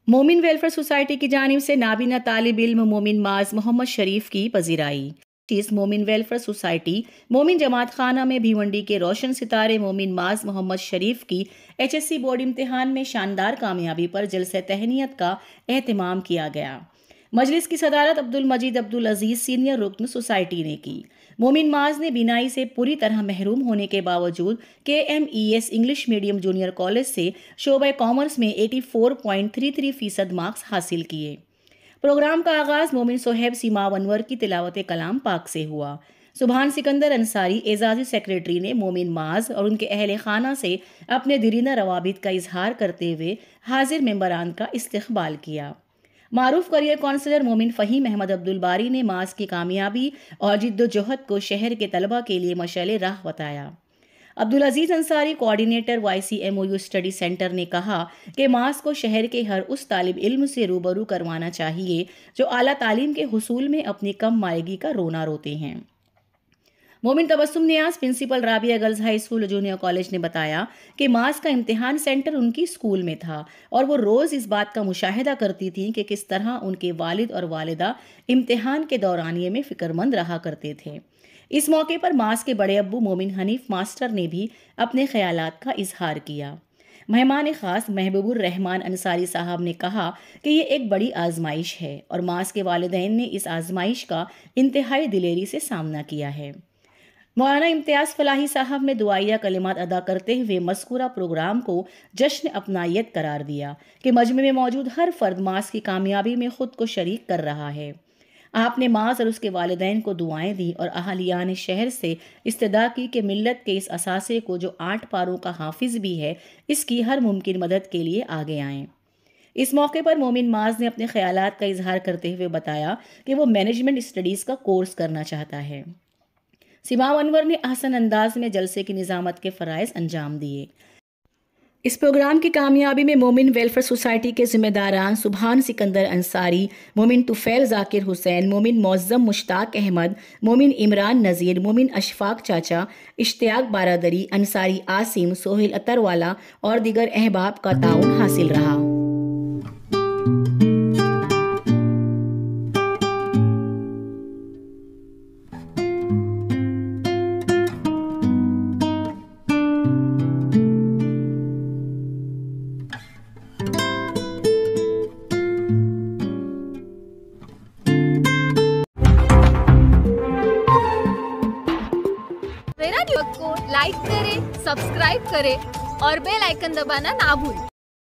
मोमिन welfare society की जानिब से नाबीना तालिब इल्म मोमिन माज मोहम्मद शरीफ की पजीराई। इस मोमिन वेलफेयर सोसाइटी मोमिन जमात खाना में भिवंडी के रोशन सितारे मोमिन माज मोहम्मद शरीफ की HSC बोर्ड इम्तिहान में शानदार कामयाबी पर जलसे तहनीत का एहतमाम किया गया। मजलिस की सदारत अब्दुल मजीद अब्दुल अजीज सीनियर रुकन सोसाइटी ने की। मोमिन माज ने बीनाई से पूरी तरह महरूम होने के बावजूद KMES English medium junior college से शोबे कॉमर्स में 84.33% मार्क्स हासिल किए। प्रोग्राम का आगाज मोमिन सोहेब सीमाव अनवर की तिलावत कलाम पाक से हुआ। सुभान सिकंदर अंसारी एजाजी सेक्रेटरी ने मोमिन माज और उनके अहले खाना से अपने दिरीना रवाबित का इजहार करते हुए हाजिर मेंबरान का इस्तकबाल किया। मारूफ करियर काउंसलर मोमिन फ़हीम अहमद अब्दुल बारी ने मास की कामयाबी और जिद्दोजहद को शहर के तलबा के लिए मशाले राह बताया। Abdul Aziz Ansari coordinator YCMOU study centre ने कहा कि मास को शहर के हर उस तालिब इल्म से रूबरू करवाना चाहिए जो आला तालीम के हुसूल में अपनी कम मायगी का रोना रोते हैं। Momin Tabassum Niyaz principal Rabia girls high school junior college ने बताया कि मास का इम्तिहान सेंटर उनकी स्कूल में था और वो रोज़ इस बात का मुशाहिदा करती थी कि किस तरह उनके वालिद और वालिदा इम्तिहान के दौरानिये में फ़िक्रमंद रहा करते थे। इस मौके पर मास के बड़े अब्बू मोमिन हनीफ मास्टर ने भी अपने ख्यालात का इजहार किया। मेहमान ख़ास महबूबुर रहमान अंसारी साहब ने कहा कि ये एक बड़ी आजमाइश है और मास के वालिदैन ने इस आजमाइश का इंतहाई दिलेरी से सामना किया है। मौलाना इम्तियाज़ फलाही साहब ने दुआइया कलिमात अदा करते हुए मज़कूरा प्रोग्राम को जश्न अपनायत करार दिया कि मजमे में मौजूद हर फर्द मास की कामयाबी में ख़ुद को शरीक कर रहा है। आपने मास और उसके वालिदैन को दुआएं दी और अहलियान शहर से इस्तदा की कि मिल्लत के इस असासे को जो 8 पारों का हाफिज भी है, इसकी हर मुमकिन मदद के लिए आगे आएँ। इस मौके पर मोमिन माज ने अपने ख्यालात का इजहार करते हुए बताया कि वो मैनेजमेंट स्टडीज़ का कोर्स करना चाहता है। सीमाव अनवर ने अहसन अंदाज में जलसे की निज़ामत के फ़राइज़ अंजाम दिए। इस प्रोग्राम की कामयाबी में मोमिन वेलफेयर सोसाइटी के जिम्मेदारान सुभान सिकंदर अंसारी, मोमिन तुफ़ैल ज़ाकिर हुसैन, मोमिन मौज़्ज़म मुश्ताक अहमद, मोमिन इमरान नज़ीर, मोमिन अशफाक चाचा, इश्तियाक बारादरी, अंसारी आसिम, सोहेल अतरवाला और दीगर अहबाब का ताउन हासिल रहा। मेरा न्यूज़ को लाइक करें, सब्सक्राइब करें और बेल आइकन दबाना ना भूलें।